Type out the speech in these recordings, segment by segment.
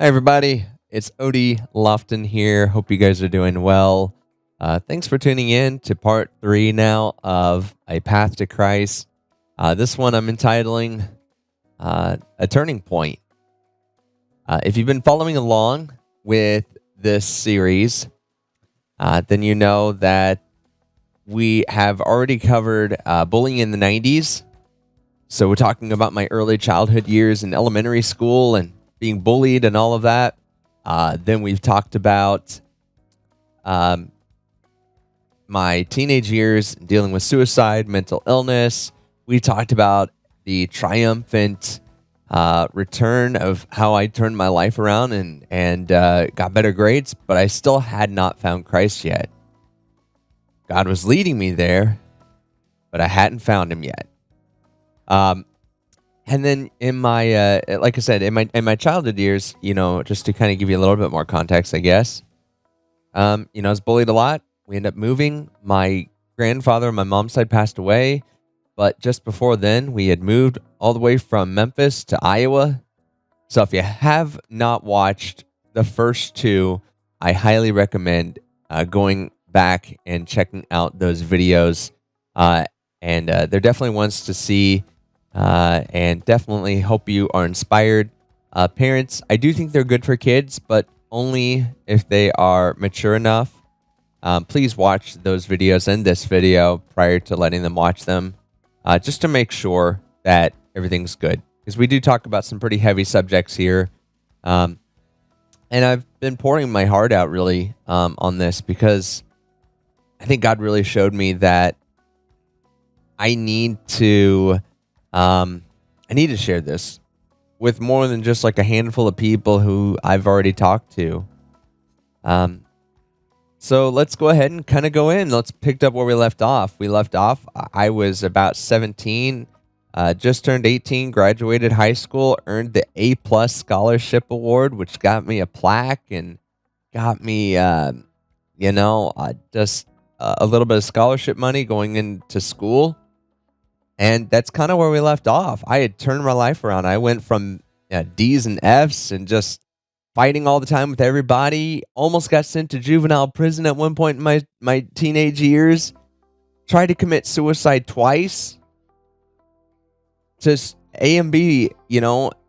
Hi, everybody. It's Odie Lofton here. Hope you guys are doing well. Thanks for tuning in to part 3 now of A Path to Christ. This one I'm entitling A Turning Point. If you've been following along with this series, then you know that we have already covered bullying in the 90s. So we're talking about my early childhood years in elementary school and being bullied and all of that. Then we've talked about my teenage years dealing with suicide, mental illness. We talked about the triumphant return of how I turned my life around and got better grades, but I still had not found Christ yet. God was leading me there, but I hadn't found him yet. And then in my, like I said, in my childhood years, just to kind of give you a little bit more context, I guess, I was bullied a lot. We ended up moving. My grandfather on my mom's side passed away, but just before then, we had moved all the way from Memphis to Iowa. So if you have not watched the first two, I highly recommend going back and checking out those videos. And they're definitely ones to see. And definitely hope you are inspired. Parents, I do think they're good for kids, but only if they are mature enough. Please watch those videos and this video prior to letting them watch them, just to make sure that everything's good. Because we do talk about some pretty heavy subjects here. And I've been pouring my heart out really on this because I think God really showed me that I need to share this with more than just like a handful of people who I've already talked to. So let's go ahead and kind of go in. Let's pick up where we left off. I was about 17, just turned 18, graduated high school, earned the A+ scholarship award, which got me a plaque and got me, just a little bit of scholarship money going into school. And that's kind of where we left off. I had turned my life around. I went from D's and F's and just fighting all the time with everybody. Almost got sent to juvenile prison at one point in my teenage years. Tried to commit suicide twice. Just A and B,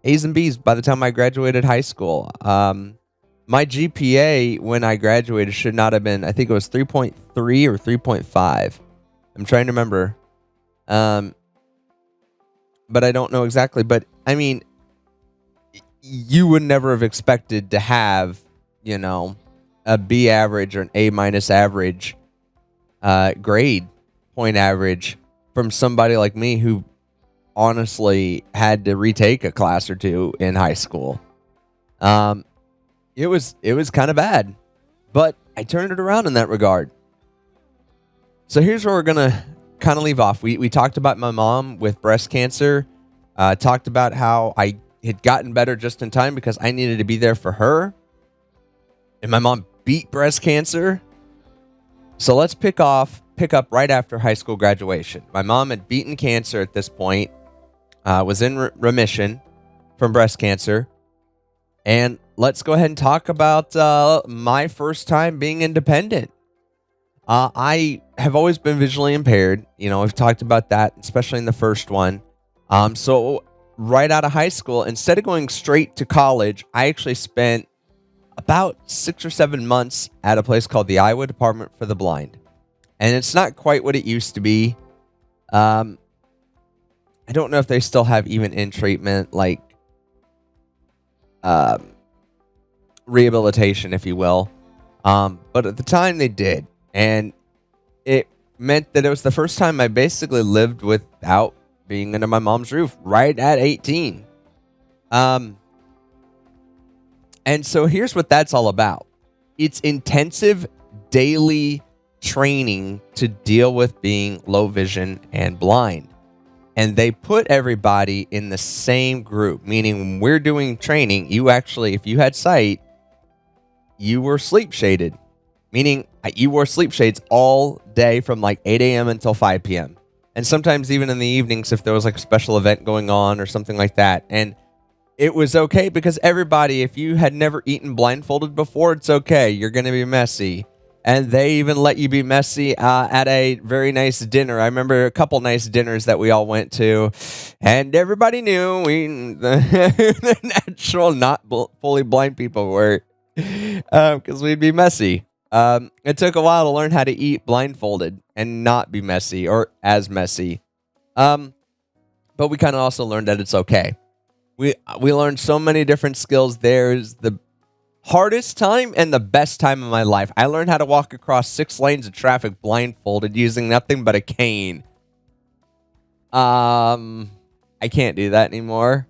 A's and B's by the time I graduated high school. My GPA when I graduated should not have been, I think it was 3.3 or 3.5. I'm trying to remember. But I don't know exactly. But I mean, you would never have expected to have, a B average or an A- average grade point average from somebody like me who honestly had to retake a class or two in high school. It was kind of bad, but I turned it around in that regard. So here's where we're gonna kind of leave off. We talked about my mom with breast cancer. Talked about how I had gotten better just in time because I needed to be there for her. And my mom beat breast cancer. So let's pick up right after high school graduation. My mom had beaten cancer at this point, was in remission from breast cancer. And let's go ahead and talk about my first time being independent. I have always been visually impaired. We've talked about that, especially in the first one. So right out of high school, instead of going straight to college, I actually spent about 6 or 7 months at a place called the Iowa Department for the Blind. And it's not quite what it used to be. I don't know if they still have even in treatment, like rehabilitation, if you will. But at the time they did. And it meant that it was the first time I basically lived without being under my mom's roof right at 18. And so here's what that's all about. It's intensive daily training to deal with being low vision and blind. And they put everybody in the same group, meaning when we're doing training, you actually, if you had sight, you were sleep shaded, meaning you wore sleep shades all day from like 8 a.m. until 5 p.m. And sometimes even in the evenings if there was like a special event going on or something like that. And it was okay because everybody, if you had never eaten blindfolded before, it's okay. You're going to be messy. And they even let you be messy at a very nice dinner. I remember a couple nice dinners that we all went to, and everybody knew the natural, not fully blind people were, because we'd be messy. It took a while to learn how to eat blindfolded and not be messy or as messy. But we kind of also learned that it's okay. We learned so many different skills. There's the hardest time and the best time of my life. I learned how to walk across 6 lanes of traffic blindfolded using nothing but a cane. I can't do that anymore,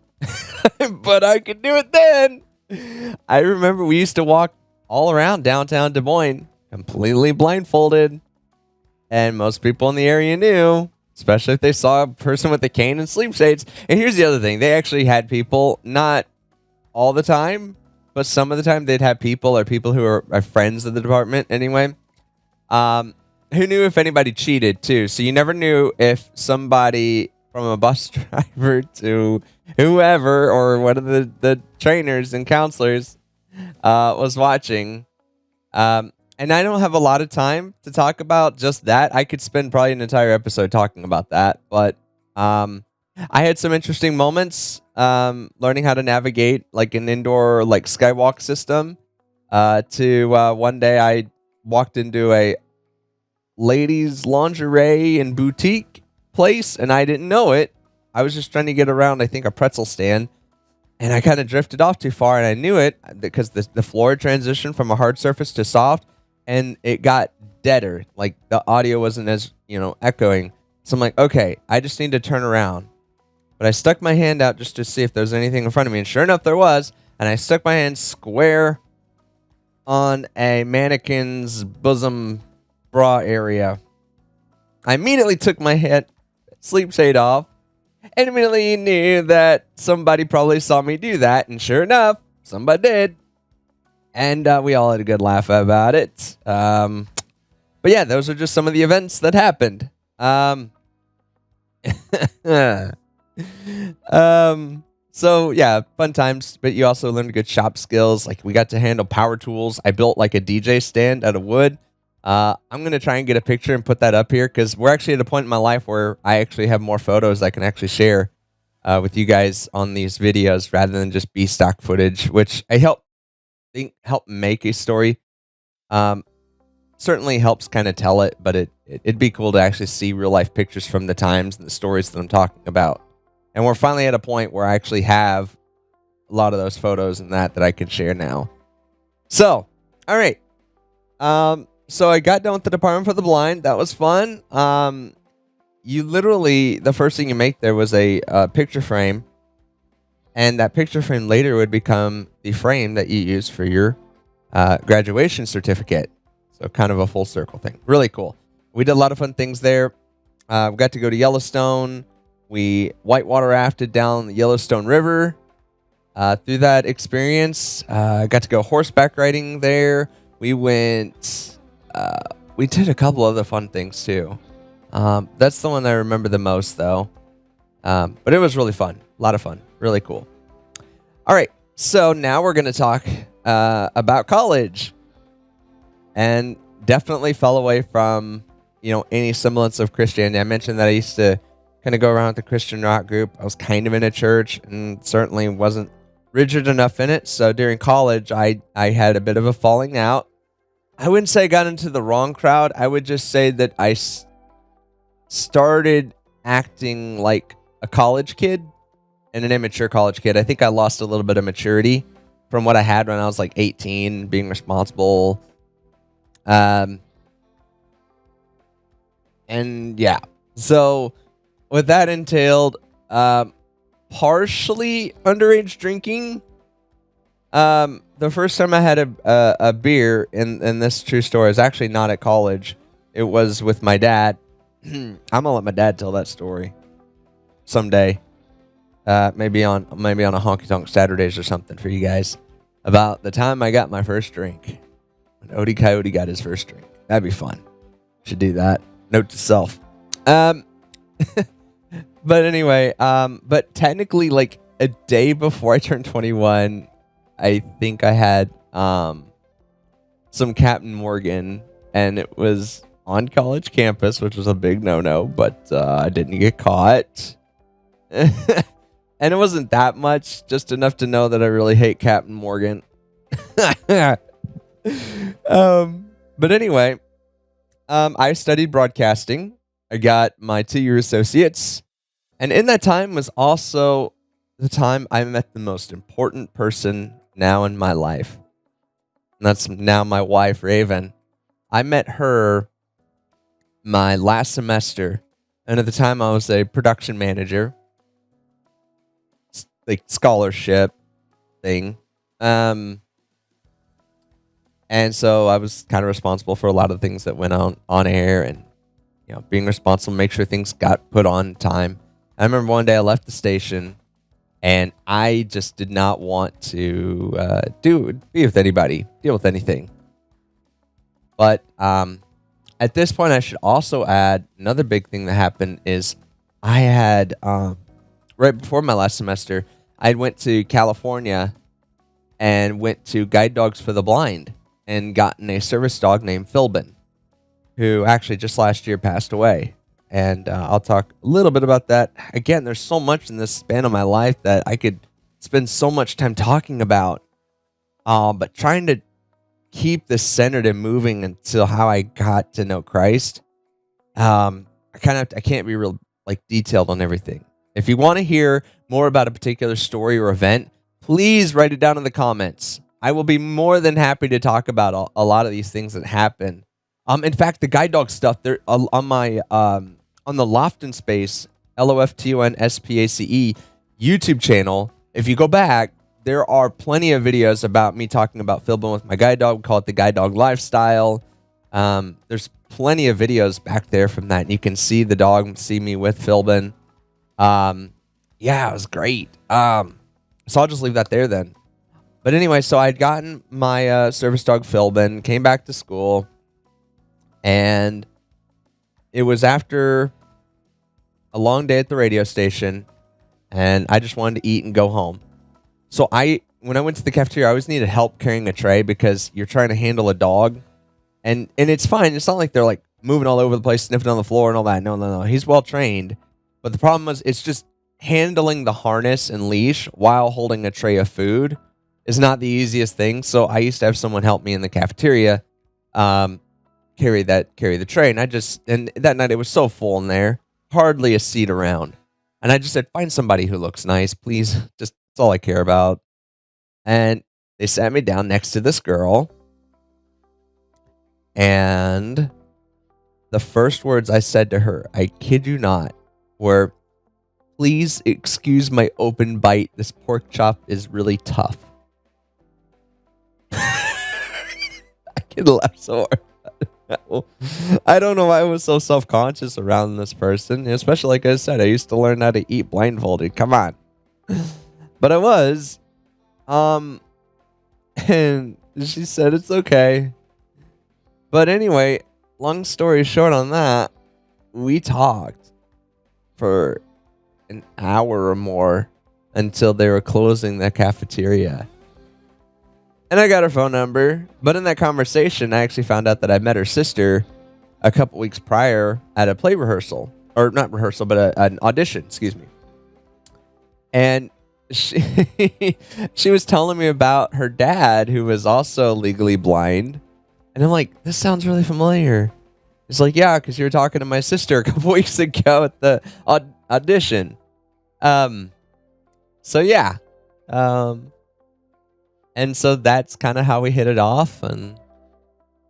but I could do it then. I remember we used to walk all around downtown Des Moines completely blindfolded, and most people in the area knew, especially if they saw a person with a cane and sleep shades. And here's the other thing. They actually had people, not all the time, but some of the time they'd have people or people who are friends of the department anyway, who knew if anybody cheated too. So you never knew if somebody from a bus driver to whoever or one of the trainers and counselors was watching. And I don't have a lot of time to talk about just that. I could spend probably an entire episode talking about that. But I had some interesting moments learning how to navigate like an indoor like skywalk system. One day I walked into a ladies lingerie and boutique place and I didn't know it. I was just trying to get around, I think, a pretzel stand. And I kind of drifted off too far, and I knew it because the floor transitioned from a hard surface to soft, and it got deader. Like the audio wasn't as, echoing. So I'm like, okay, I just need to turn around. But I stuck my hand out just to see if there was anything in front of me, and sure enough, there was. And I stuck my hand square on a mannequin's bosom bra area. I immediately took my head sleep shade off, and immediately knew that somebody probably saw me do that. And sure enough, somebody did. And we all had a good laugh about it. But yeah, those are just some of the events that happened. So yeah, fun times. But you also learned good shop skills. Like we got to handle power tools. I built like a DJ stand out of wood. I'm going to try and get a picture and put that up here because we're actually at a point in my life where I actually have more photos I can actually share with you guys on these videos rather than just be stock footage, which I think help make a story. Certainly helps kind of tell it, but it'd be cool to actually see real life pictures from the times and the stories that I'm talking about. And we're finally at a point where I actually have a lot of those photos and that I can share now. So, all right. So I got done with the Department for the Blind. That was fun. You literally, the first thing you make there was a picture frame. And that picture frame later would become the frame that you use for your graduation certificate. So kind of a full circle thing. Really cool. We did a lot of fun things there. We got to go to Yellowstone. We whitewater rafted down the Yellowstone River. Through that experience, got to go horseback riding there. We went... we did a couple other fun things too. That's the one I remember the most though. But it was really fun. A lot of fun. Really cool. All right. So now we're going to talk about college. And definitely fell away from, any semblance of Christianity. I mentioned that I used to kind of go around with the Christian rock group. I was kind of in a church and certainly wasn't rigid enough in it. So during college, I had a bit of a falling out. I wouldn't say I got into the wrong crowd. I would just say that I started acting like a college kid and an immature college kid. I think I lost a little bit of maturity from what I had when I was like 18, being responsible. And yeah, so what that entailed, partially underage drinking. The first time I had a beer in this true story is actually not at college. It was with my dad. I'm gonna let my dad tell that story someday. Maybe on a Honky Tonk Saturdays or something for you guys about the time I got my first drink. When Odie Coyote got his first drink. That'd be fun. Should do that. Note to self. But anyway, but technically, like a day before I turned 21, I think I had some Captain Morgan, and it was on college campus, which was a big no-no, but I didn't get caught. And it wasn't that much, just enough to know that I really hate Captain Morgan. But anyway, I studied broadcasting. I got my 2-year associates. And in that time was also the time I met the most important person now in my life. And that's now my wife, Raven. I met her my last semester. And at the time I was a production manager. Like scholarship thing. And so I was kind of responsible for a lot of things that went on air, and being responsible to make sure things got put on time. I remember one day I left the station and I just did not want to be with anybody, deal with anything. But at this point I should also add another big thing that happened is I had right before my last semester, I went to California and went to Guide Dogs for the Blind and gotten a service dog named Philbin, who actually just last year passed away. And I'll talk a little bit about that. Again, there's so much in this span of my life that I could spend so much time talking about. But trying to keep this centered and moving until how I got to know Christ. I can't be real detailed on everything. If you want to hear more about a particular story or event, please write it down in the comments. I will be more than happy to talk about a lot of these things that happen. In fact, the guide dog stuff there on my on the Lofton Space LOFTONSPACE YouTube channel. If you go back, there are plenty of videos about me talking about Philbin with my guide dog. We call it the Guide Dog Lifestyle. There's plenty of videos back there from that. And you can see the dog, see me with Philbin. Yeah, it was great. So I'll just leave that there then. But anyway, so I'd gotten my service dog Philbin, came back to school, and it was after a long day at the radio station, and I just wanted to eat and go home. So when I went to the cafeteria, I always needed help carrying a tray because you're trying to handle a dog, and it's fine. It's not like they're moving all over the place, sniffing on the floor and all that. No. He's well trained. But the problem was it's just handling the harness and leash while holding a tray of food is not the easiest thing. So I used to have someone help me in the cafeteria carry the tray. And that night it was so full in there, hardly a seat around. And I just said, find somebody who looks nice, please. Just that's all I care about. And they sat me down next to this girl. And the first words I said to her, I kid you not, were, please excuse my open bite. This pork chop is really tough. I can laugh so hard. I don't know why I was so self-conscious around this person. Especially, like I said, I used to learn how to eat blindfolded. Come on. But I was. And she said it's okay. But anyway, long story short on that, we talked for an hour or more until they were closing the cafeteria. And I got her phone number. But in that conversation, I actually found out that I met her sister a couple weeks prior at a play rehearsal. Or not rehearsal, but an audition, excuse me. And she was telling me about her dad, who was also legally blind. And I'm like, this sounds really familiar. It's like, yeah, because you were talking to my sister a couple weeks ago at the audition. So yeah. And so that's kind of how we hit it off. And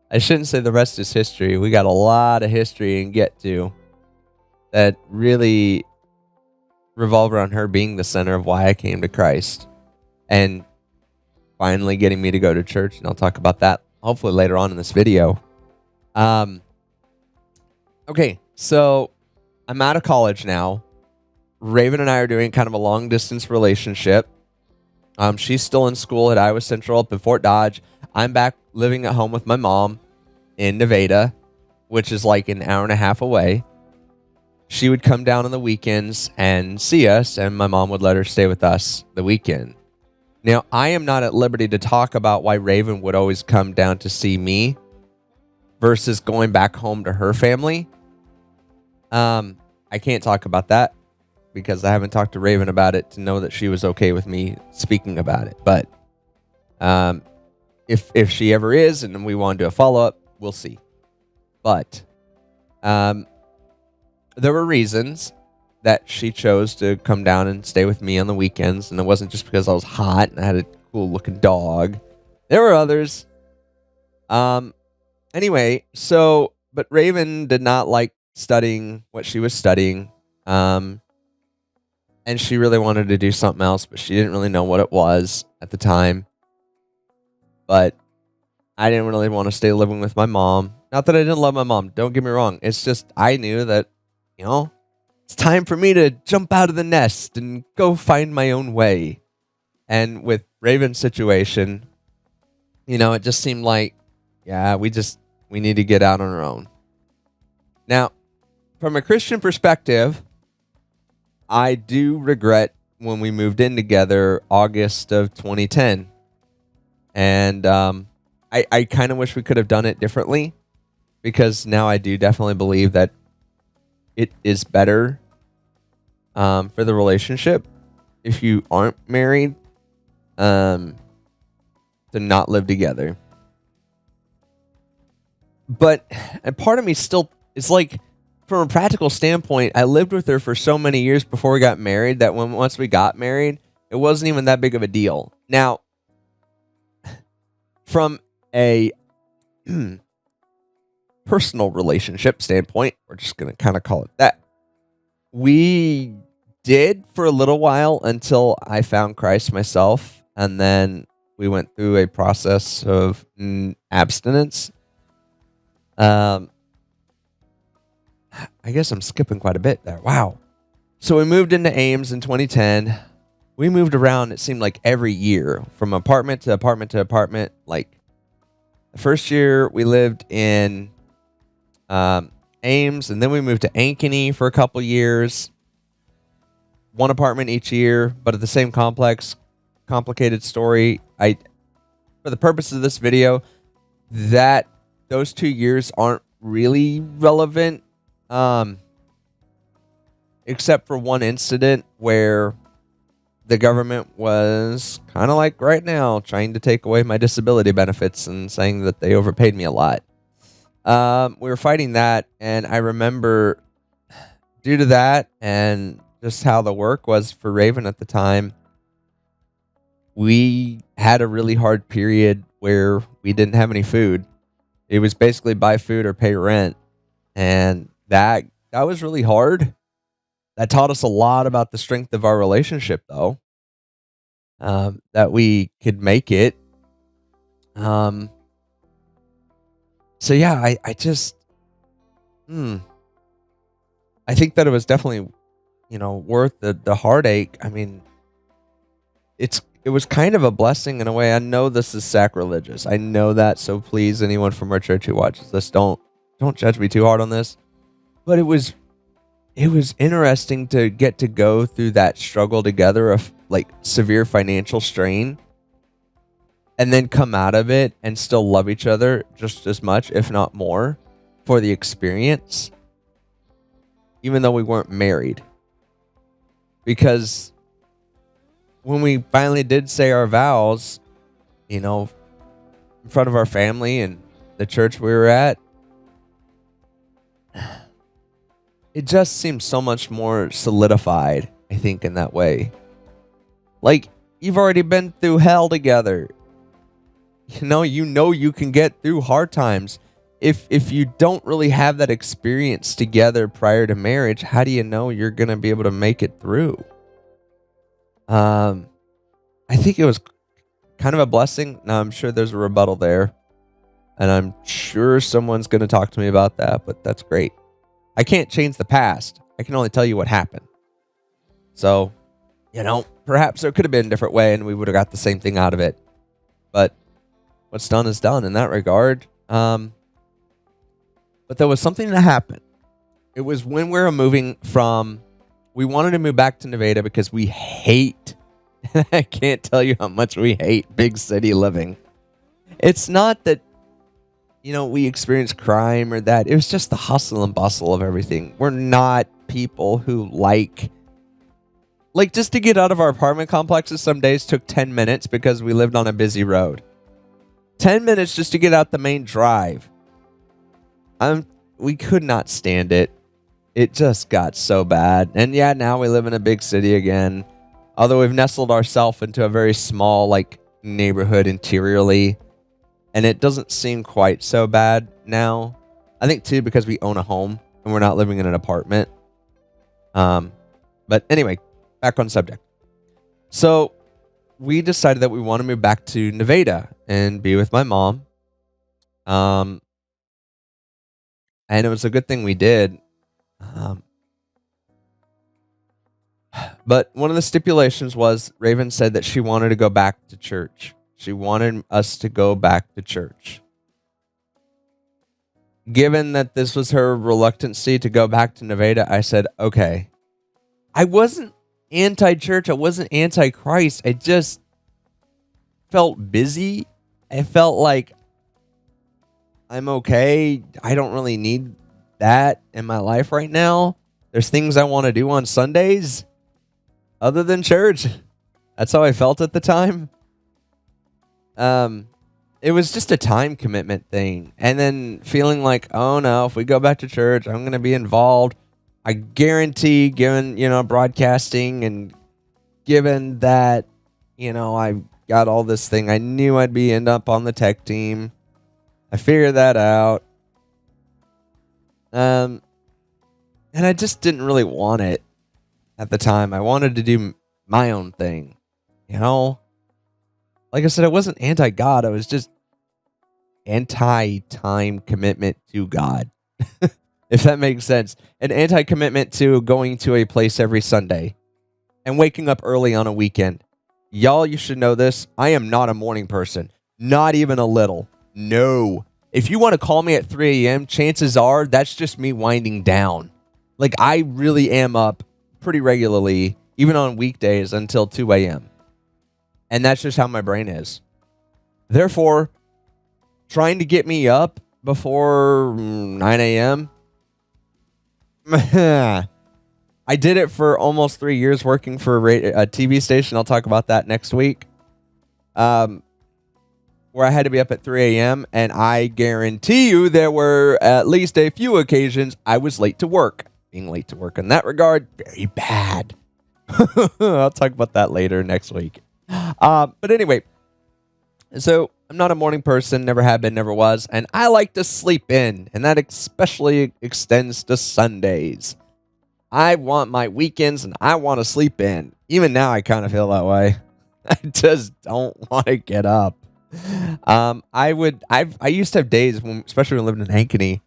I shouldn't say the rest is history. We got a lot of history and get to that really revolve around her being the center of why I came to Christ. And finally getting me to go to church. And I'll talk about that hopefully later on in this video. Okay, so I'm out of college now. Raven and I are doing kind of a long distance relationship. She's still in school at Iowa Central up in Fort Dodge. I'm back living at home with my mom in Nevada, which is like an hour and a half away. she would come down on the weekends and see us, and my mom would let her stay with us the weekend. Now, I am not at liberty to talk about why Raven would always come down to see me versus going back home to her family. I can't talk about that because I haven't talked to Raven about it to know that she was okay with me speaking about it. But if she ever is and we want to do a follow-up, we'll see. But there were reasons that she chose to come down and stay with me on the weekends, and it wasn't just because I was hot and I had a cool looking dog. There were others. Anyway, but Raven did not like studying what she was studying. And she really wanted to do something else, but she didn't really know what it was at the time. But I didn't really want to stay living with my mom. Not that I didn't love my mom. Don't get me wrong. It's just I knew that, it's time for me to jump out of the nest and go find my own way. And with Raven's situation, it just seemed like, yeah, we need to get out on our own. Now, from a Christian perspective, I do regret when we moved in together August of 2010. And I kind of wish we could have done it differently, because now I do definitely believe that it is better for the relationship if you aren't married to not live together. But a part of me still is like, from a practical standpoint, I lived with her for so many years before we got married that once we got married, it wasn't even that big of a deal. Now, from a personal relationship standpoint, we're just going to kind of call it that. We did for a little while until I found Christ myself, and then we went through a process of abstinence. I guess I'm skipping quite a bit there. Wow. So we moved into Ames in 2010. We moved around, it seemed like every year, from apartment to apartment to apartment. Like, the first year we lived in Ames, and then we moved to Ankeny for a couple years. One apartment each year, but at the same complex. Complicated story. For the purpose of this video, that those 2 years aren't really relevant, except for one incident where the government was kind of like right now trying to take away my disability benefits and saying that they overpaid me a lot. We were fighting that, and I remember, due to that and just how the work was for Raven at the time, we had a really hard period where we didn't have any food. It was basically buy food or pay rent. And that was really hard. That taught us a lot about the strength of our relationship, though. That we could make it. So yeah, I just, I think that it was definitely, worth the heartache. I mean, it was kind of a blessing in a way. I know this is sacrilegious. I know that. So please, anyone from our church who watches this, don't judge me too hard on this. But it was interesting to get to go through that struggle together of like severe financial strain, and then come out of it and still love each other just as much, if not more, for the experience, even though we weren't married. Because when we finally did say our vows, in front of our family and the church we were at, it just seems so much more solidified, I think, in that way. Like, you've already been through hell together. You can get through hard times. If you don't really have that experience together prior to marriage, how do you know you're going to be able to make it through? I think it was kind of a blessing. Now, I'm sure there's a rebuttal there, and I'm sure someone's going to talk to me about that, but that's great. I can't change the past. I can only tell you what happened. So, perhaps there could have been a different way and we would have got the same thing out of it. But what's done is done in that regard. But there was something that happened It was when we were moving from, we wanted to move back to Nevada because we hate, I can't tell you how much we hate big city living. It's not that, we experience crime or that. It was just the hustle and bustle of everything. We're not people who like just to get out of our apartment complexes some days took 10 minutes because we lived on a busy road. 10 minutes just to get out the main drive. We could not stand it. It just got so bad. And yeah, now we live in a big city again. Although we've nestled ourselves into a very small neighborhood interiorly. And it doesn't seem quite so bad now. I think too because we own a home and we're not living in an apartment. But anyway, back on subject. So we decided that we want to move back to Nevada and be with my mom. And it was a good thing we did. But one of the stipulations was Raven said that she wanted to go back to church. She wanted us to go back to church. Given that this was her reluctancy to go back to Nevada, I said, okay. I wasn't anti-church. I wasn't anti-Christ. I just felt busy. I felt like I'm okay. I don't really need that in my life right now. There's things I want to do on Sundays other than church. That's how I felt at the time. It was just a time commitment thing. And then feeling like, oh no, if we go back to church, I'm going to be involved. I guarantee, given, broadcasting and given that, I got all this thing, I knew I'd end up on the tech team. I figured that out. And I just didn't really want it at the time. I wanted to do my own thing, Like I said, I wasn't anti-God. I was just anti-time commitment to God. If that makes sense. An anti-commitment to going to a place every Sunday and waking up early on a weekend. Y'all, you should know this. I am not a morning person. Not even a little. No. If you want to call me at 3 a.m., chances are that's just me winding down. I really am up pretty regularly, even on weekdays, until 2 a.m. And that's just how my brain is. Therefore, trying to get me up before 9 a.m., I did it for almost 3 years working for a TV station. I'll talk about that next week. Where I had to be up at 3 a.m. And I guarantee you there were at least a few occasions I was late to work. Being late to work in that regard, very bad. I'll talk about that later next week. But anyway, so I'm not a morning person, never have been, never was, and I like to sleep in, and that especially extends to Sundays. I want my weekends and I want to sleep in. Even now I kind of feel that way. I just don't want to get up. I used to have days when, especially when living in Ankeny,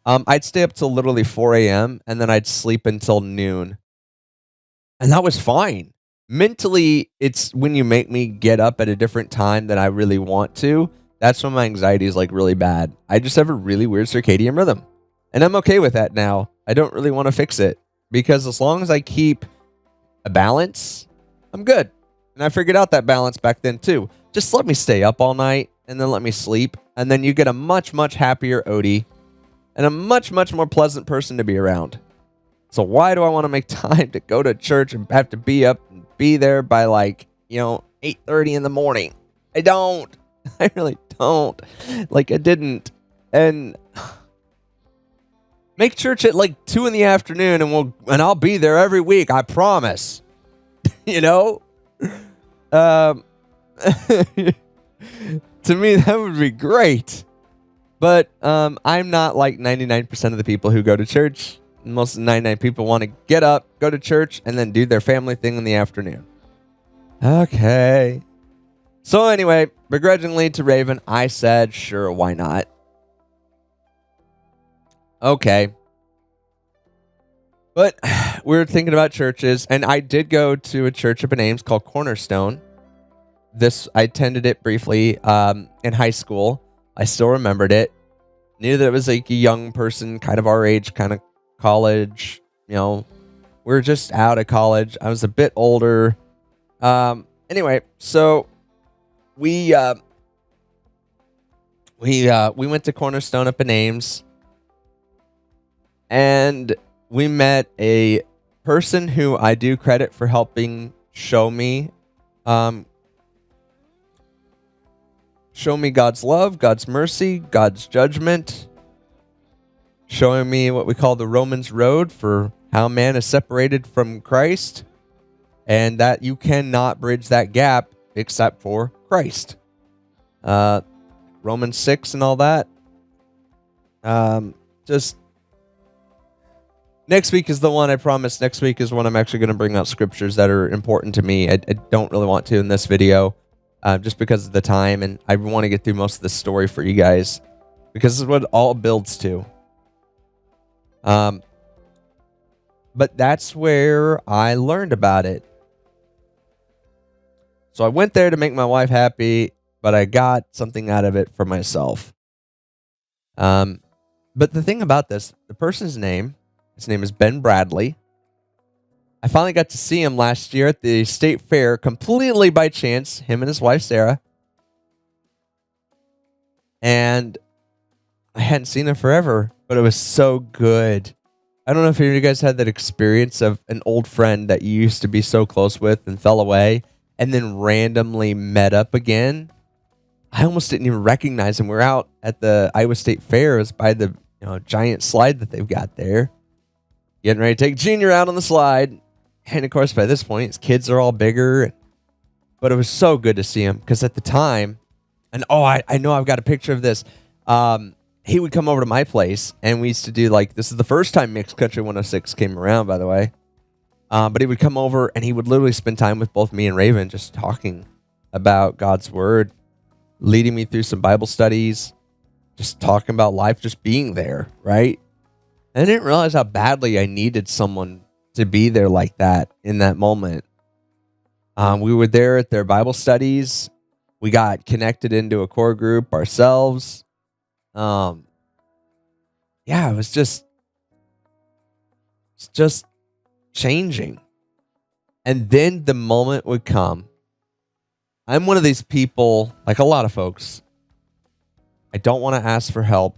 I'd stay up till literally 4 a.m. and then I'd sleep until noon. And that was fine. Mentally, it's when you make me get up at a different time than I really want to. That's when my anxiety is really bad. I just have a really weird circadian rhythm. And I'm okay with that now. I don't really want to fix it. Because as long as I keep a balance, I'm good. And I figured out that balance back then too. Just let me stay up all night and then let me sleep. And then you get a much, much happier Odie and a much, much more pleasant person to be around. So why do I want to make time to go to church and have to be up and be there by 8:30 in the morning? I don't. I really don't. I didn't. And make church at 2 in the afternoon and I'll be there every week. I promise. To me, that would be great. But I'm not like 99% of the people who go to church. Most 99 people want to get up, go to church, and then do their family thing in the afternoon. Okay. So anyway, begrudgingly to Raven, I said, sure, why not? Okay. But we were thinking about churches, and I did go to a church up in Ames called Cornerstone. I attended it briefly in high school. I still remembered it. Knew that it was a young person, kind of our age, kind of college. We were just out of college. I was a bit older. Anyway, so we went to Cornerstone up in Ames, and we met a person who I do credit for helping show me God's love, God's mercy, God's judgment, showing me what we call the Romans road for how man is separated from Christ, and that you cannot bridge that gap except for Christ. Romans 6 and all that. Just next week is the one I promise. Next week is when I'm actually going to bring out scriptures that are important to me. I don't really want to in this video, just because of the time, and I want to get through most of the story for you guys, because this is what it all builds to. But that's where I learned about it. So I went there to make my wife happy, but I got something out of it for myself. But the thing about this, the person's name, his name is Ben Bradley. I finally got to see him last year at the state fair, completely by chance, him and his wife, Sarah. And I hadn't seen him forever, but it was so good. I don't know if any of you guys had that experience of an old friend that you used to be so close with and fell away, and then randomly met up again. I almost didn't even recognize him. We're out at the Iowa State Fair. It was by the giant slide that they've got there. Getting ready to take Junior out on the slide. And of course, by this point, his kids are all bigger. But it was so good to see him, because at the time, and I know I've got a picture of this. He would come over to my place, and we used to do, this is the first time Mixed Country 106 came around, by the way. But he would come over, and he would literally spend time with both me and Raven, just talking about God's word, leading me through some Bible studies, just talking about life, just being there, right? And I didn't realize how badly I needed someone to be there like that in that moment. We were there at their Bible studies. We got connected into a core group ourselves. It was just changing. And then the moment would come. I'm one of these people, like a lot of folks, I don't want to ask for help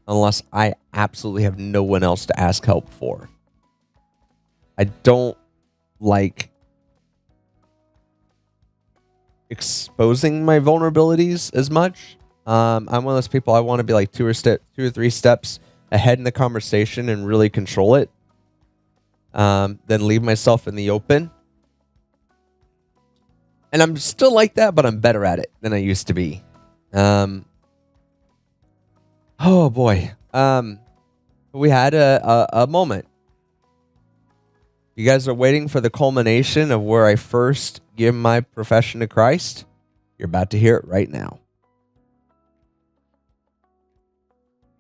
unless I absolutely have no one else to ask help for. I don't like exposing my vulnerabilities as much. I'm one of those people, I want to be like two or three steps ahead in the conversation and really control it. Then leave myself in the open. And I'm still like that, but I'm better at it than I used to be. Oh boy. We had a moment. You guys are waiting for the culmination of where I first give my profession to Christ. You're about to hear it right now.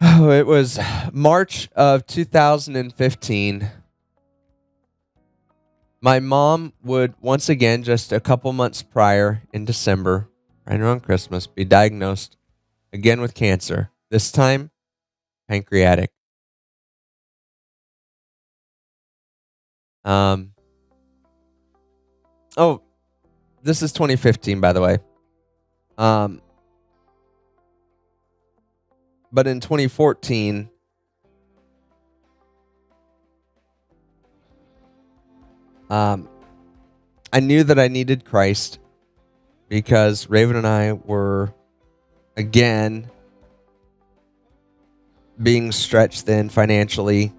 Oh, it was March of 2015. My mom would once again, just a couple months prior in December, right around Christmas, be diagnosed again with cancer. This time, pancreatic. Oh, this is 2015, by the way. But in 2014, I knew that I needed Christ because Raven and I were, again, being stretched thin financially.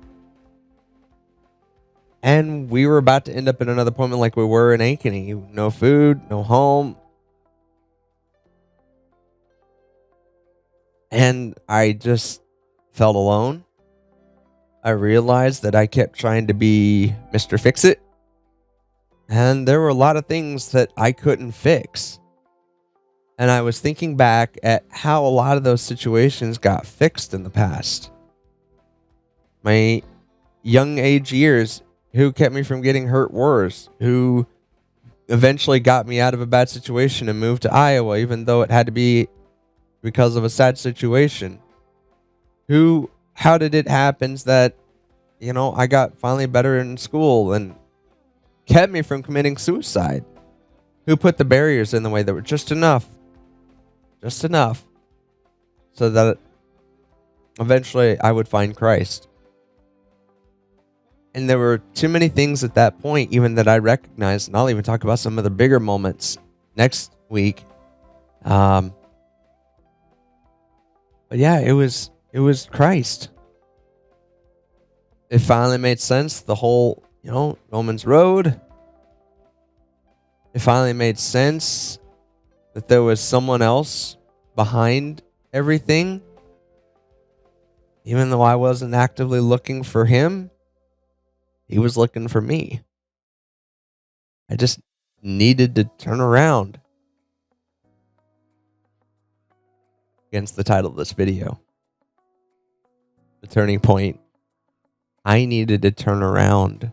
And we were about to end up in another appointment like we were in Ankeny. No food, no home. And I just felt alone. I realized that I kept trying to be Mr. Fix-It. And there were a lot of things that I couldn't fix. And I was thinking back at how a lot of those situations got fixed in the past. My young age years, who kept me from getting hurt worse, who eventually got me out of a bad situation and moved to Iowa, even though it had to be because of a sad situation, who how did it happen that, I got finally better in school and kept me from committing suicide? Who put the barriers in the way that were just enough so that eventually I would find Christ? And there were too many things at that point, even that I recognized, and I'll even talk about some of the bigger moments next week. But yeah, it was Christ. It finally made sense. The whole, Romans Road. It finally made sense that there was someone else behind everything. Even though I wasn't actively looking for him, he was looking for me. I just needed to turn around. Against the title of this video. The turning point. I needed to turn around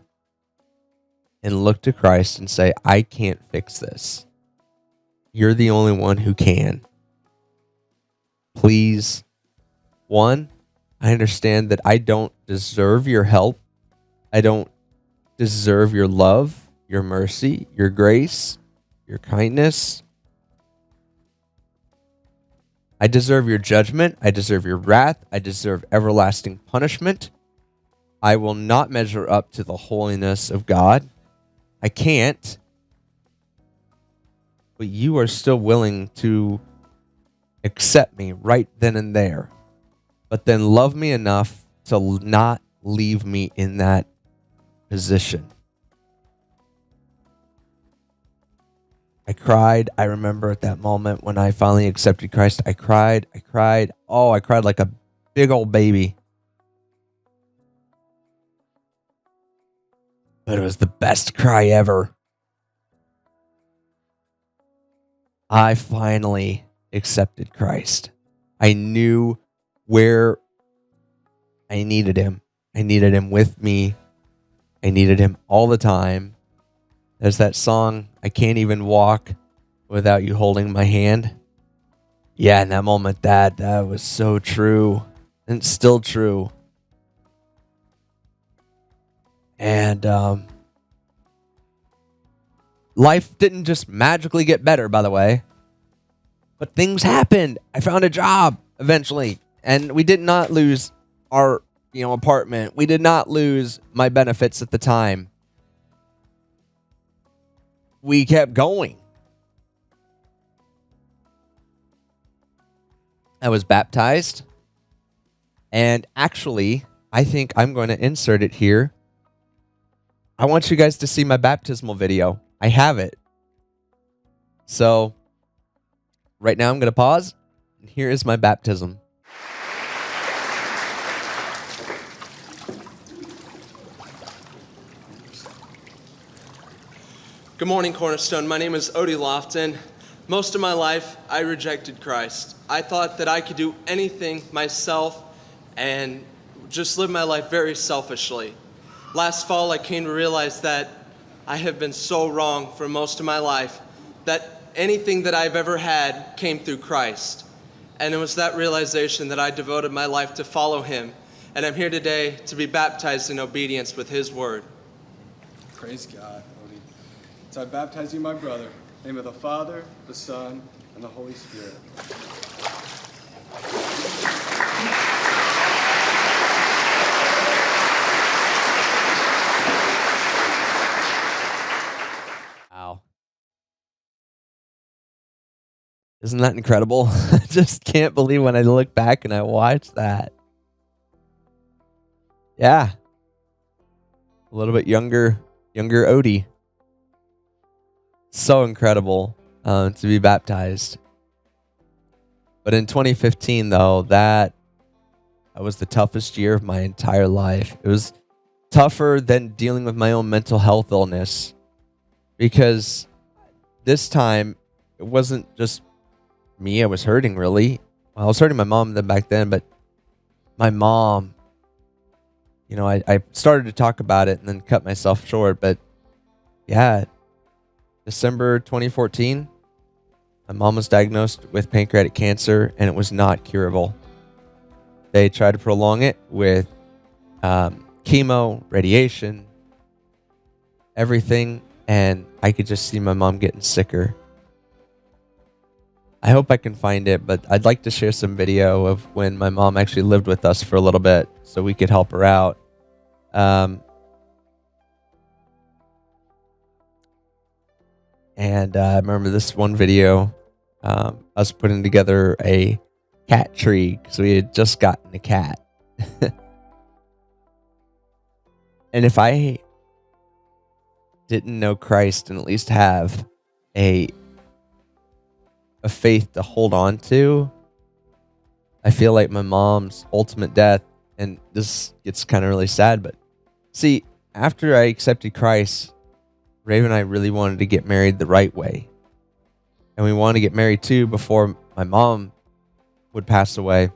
and look to Christ and say, I can't fix this. You're the only one who can. Please. One, I understand that I don't deserve your help. I don't deserve your love, your mercy, your grace, your kindness. I deserve your judgment. I deserve your wrath. I deserve everlasting punishment. I will not measure up to the holiness of God. I can't. But you are still willing to accept me right then and there. But then love me enough to not leave me in that position. I cried. I remember at that moment when I finally accepted Christ, I cried. Oh, I cried like a big old baby. But it was the best cry ever. I finally accepted Christ. I knew where I needed him. I needed him with me. I needed him all the time. There's that song, I Can't Even Walk Without You Holding My Hand. Yeah, in that moment, that was so true. And it's still true. And life didn't just magically get better, by the way. But things happened. I found a job eventually. And we did not lose our apartment. We did not lose my benefits at the time. We kept going. I was baptized. And actually, I think I'm going to insert it here. I want you guys to see my baptismal video. I have it. So, right now I'm going to pause. And here is my baptism. Good morning, Cornerstone. My name is Odie Lofton. Most of my life, I rejected Christ. I thought that I could do anything myself and just live my life very selfishly. Last fall, I came to realize that I have been so wrong for most of my life, that anything that I've ever had came through Christ. And it was that realization that I devoted my life to follow him. And I'm here today to be baptized in obedience with his word. Praise God. So I baptize you, my brother, in the name of the Father, the Son, and the Holy Spirit. Wow. Isn't that incredible? I just can't believe when I look back and I watch that. Yeah. A little bit younger Odie. So incredible to be baptized. But in 2015, though, that was the toughest year of my entire life. It was tougher than dealing with my own mental health illness, because this time it wasn't just me I was hurting, really. Well, I was hurting my mom back then, but my mom, I started to talk about it and then cut myself short. But yeah, December 2014, my mom was diagnosed with pancreatic cancer, and it was not curable. They tried to prolong it with chemo, radiation, everything, and I could just see my mom getting sicker. I hope I can find it, but I'd like to share some video of when my mom actually lived with us for a little bit so we could help her out. And I remember this one video, us putting together a cat tree because we had just gotten a cat. And if I didn't know Christ and at least have a faith to hold on to, I feel like my mom's ultimate death, and this gets kind of really sad, but see, after I accepted Christ, Raven and I really wanted to get married the right way. And we wanted to get married too before my mom would pass away.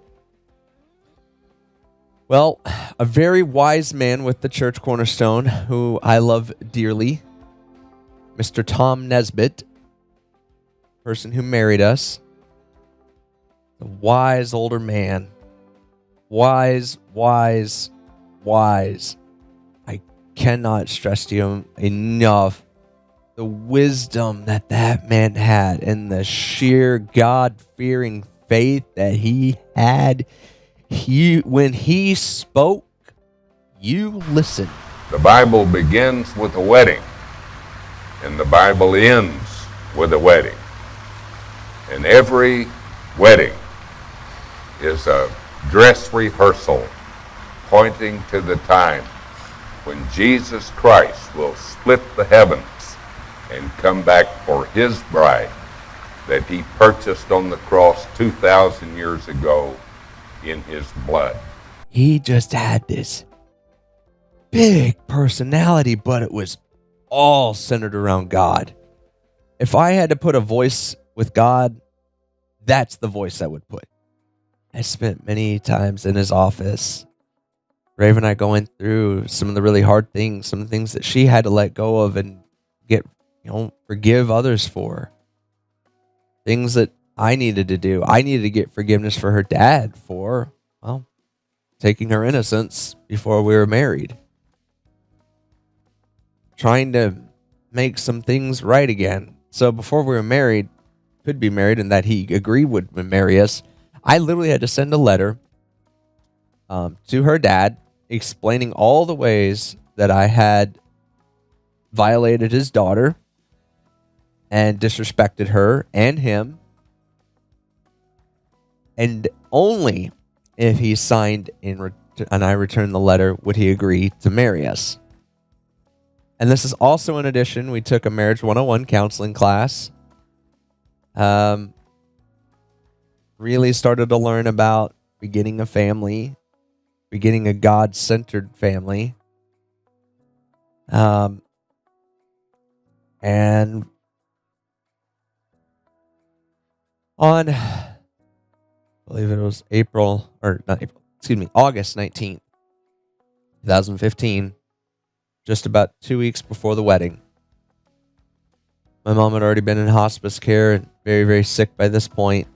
Well, a very wise man with the church Cornerstone, who I love dearly, Mr. Tom Nesbitt, person who married us, a wise older man. Wise. I cannot stress to you enough the wisdom that man had and the sheer God-fearing faith that he had. When he spoke, you listened. The Bible begins with a wedding, and the Bible ends with a wedding. And every wedding is a dress rehearsal pointing to the time when Jesus Christ will split the heavens and come back for his bride that he purchased on the cross 2,000 years ago in his blood. He just had this big personality, but it was all centered around God. If I had to put a voice with God, that's the voice I would put. I spent many times in his office. Raven and I going through some of the really hard things, some of the things that she had to let go of and forgive others for. Things that I needed to do. I needed to get forgiveness for her dad for, taking her innocence before we were married. Trying to make some things right again. So before we were married, could be married, and that he agreed would marry us, I literally had to send a letter to her dad explaining all the ways that I had violated his daughter and disrespected her and him. And only if he signed and I returned the letter would he agree to marry us. And this is also in addition, we took a Marriage 101 counseling class. Really started to learn about beginning a family, beginning a God-centered family. And on, I believe it was August 19th, 2015, just about 2 weeks before the wedding. My mom had already been in hospice care and very, very sick by this point,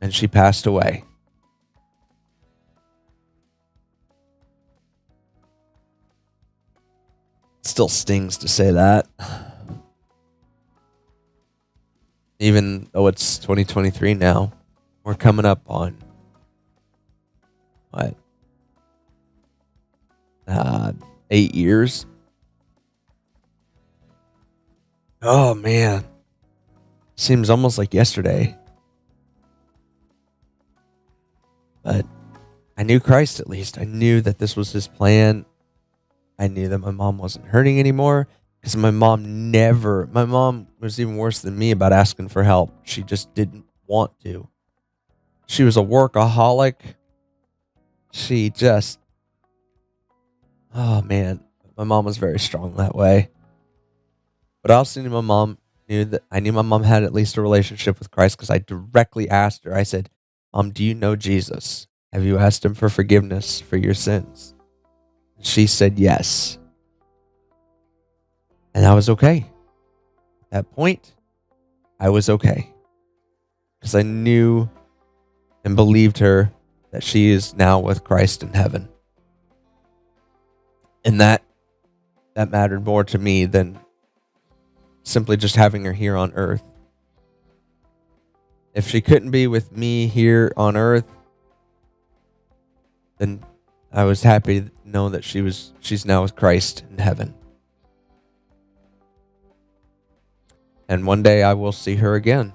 and she passed away. It still stings to say that. Even though it's 2023 now, we're coming up on, 8 years? Oh, man. Seems almost like yesterday. But I knew Christ at least. I knew that this was his plan. I knew that my mom wasn't hurting anymore. Because my mom was even worse than me about asking for help. She just didn't want to. She was a workaholic. Oh man, my mom was very strong that way. But I also knew my mom had at least a relationship with Christ because I directly asked her. I said, Mom, do you know Jesus? Have you asked him for forgiveness for your sins? She said yes. And I was okay. At that point, I was okay. Because I knew and believed her that she is now with Christ in heaven. And that mattered more to me than simply just having her here on earth. If she couldn't be with me here on earth, then I was happy to know that she's now with Christ in heaven. And one day I will see her again.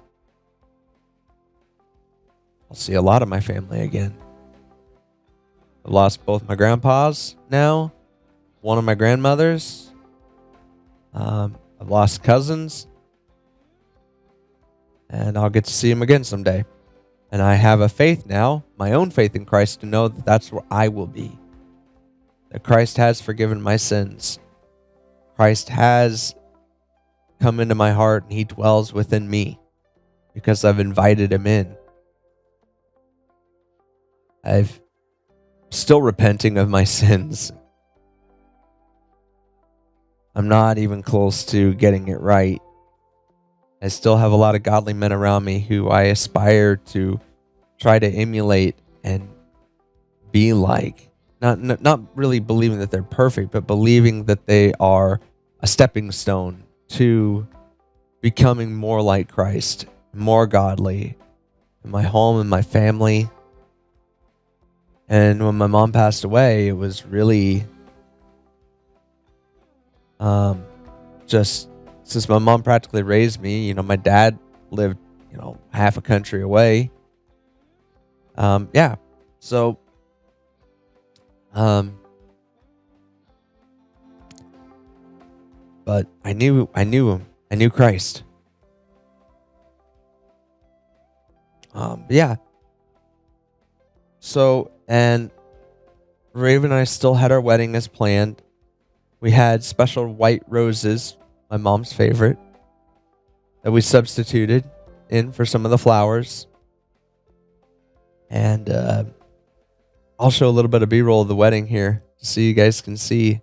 I'll see a lot of my family again. I've lost both my grandpas now, one of my grandmothers. I've lost cousins. And I'll get to see them again someday. And I have a faith now, my own faith in Christ, to know that that's where I will be. That Christ has forgiven my sins. Christ has come into my heart and he dwells within me because I've invited him in. I've still repenting of my sins. I'm not even close to getting it right. I still have a lot of godly men around me who I aspire to try to emulate and be like. Not really believing that they're perfect, but believing that they are a stepping stone to becoming more like Christ, more godly in my home and my family. And when my mom passed away, it was really just since my mom practically raised me, my dad lived, half a country away. So but I knew him. I knew Christ. So, and Raven and I still had our wedding as planned. We had special white roses, my mom's favorite, that we substituted in for some of the flowers. And I'll show a little bit of B-roll of the wedding here so you guys can see.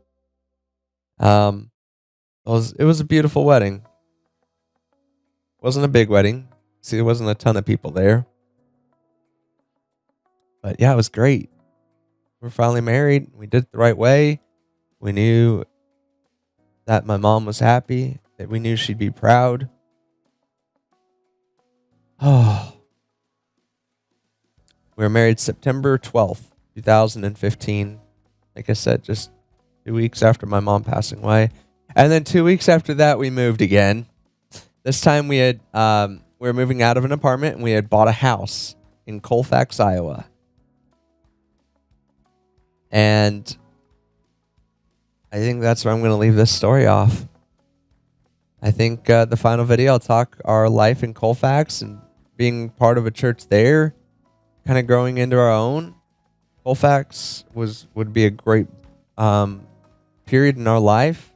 It was a beautiful wedding. It wasn't a big wedding. See, there wasn't a ton of people there. But yeah, it was great. We're finally married. We did it the right way. We knew that my mom was happy, that we knew she'd be proud. Oh. We were married September 12th, 2015. Like I said, just 2 weeks after my mom passing away. And then 2 weeks after that, we moved again. This time we were moving out of an apartment and we had bought a house in Colfax, Iowa. And I think that's where I'm going to leave this story off. I think the final video, I'll talk our life in Colfax and being part of a church there, kind of growing into our own. Colfax would be a great period in our life,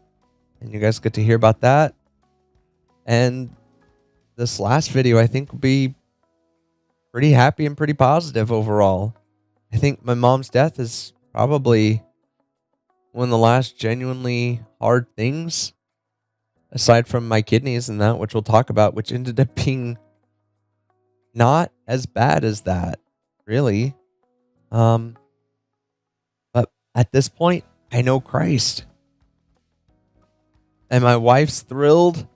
and you guys get to hear about that. And this last video, I think, will be pretty happy and pretty positive overall. I think my mom's death is probably one of the last genuinely hard things, aside from my kidneys and that, which we'll talk about, which ended up being not as bad as that, really. But at this point, I know Christ. And my wife's thrilled.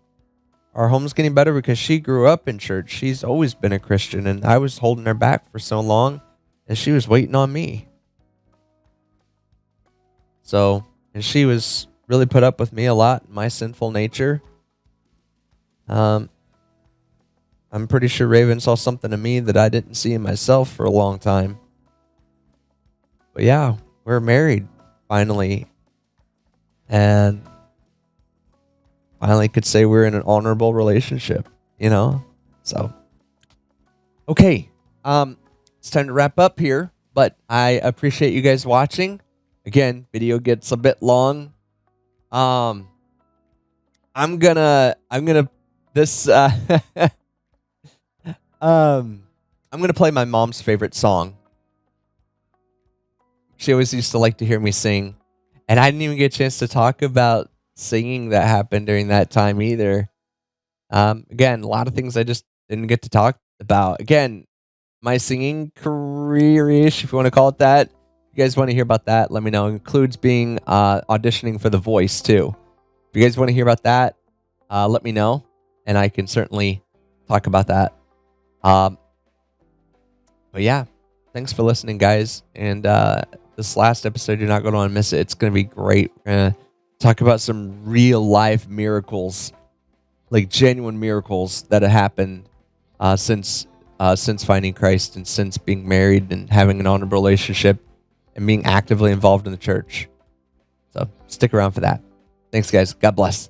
Our home's getting better because she grew up in church. She's always been a Christian, and I was holding her back for so long, and she was waiting on me. So, and she was really put up with me a lot, my sinful nature. I'm pretty sure Raven saw something in me that I didn't see in myself for a long time. But yeah, we're married finally. And finally could say we're in an honorable relationship, So, okay. It's time to wrap up here, but I appreciate you guys watching. Again, video gets a bit long. I'm gonna play my mom's favorite song. She always used to like to hear me sing, and I didn't even get a chance to talk about singing that happened during that time either. Again, a lot of things I just didn't get to talk about. Again, my singing career career-ish, if you want to call it that. If you guys want to hear about that, let me know. It includes being auditioning for The Voice, too. If you guys want to hear about that, let me know, and I can certainly talk about that. But yeah, thanks for listening, guys. And this last episode, you're not going to want to miss it. It's going to be great. We're going to talk about some real-life miracles, like genuine miracles that have happened since finding Christ and since being married and having an honorable relationship and being actively involved in the church. So stick around for that. Thanks, guys. God bless.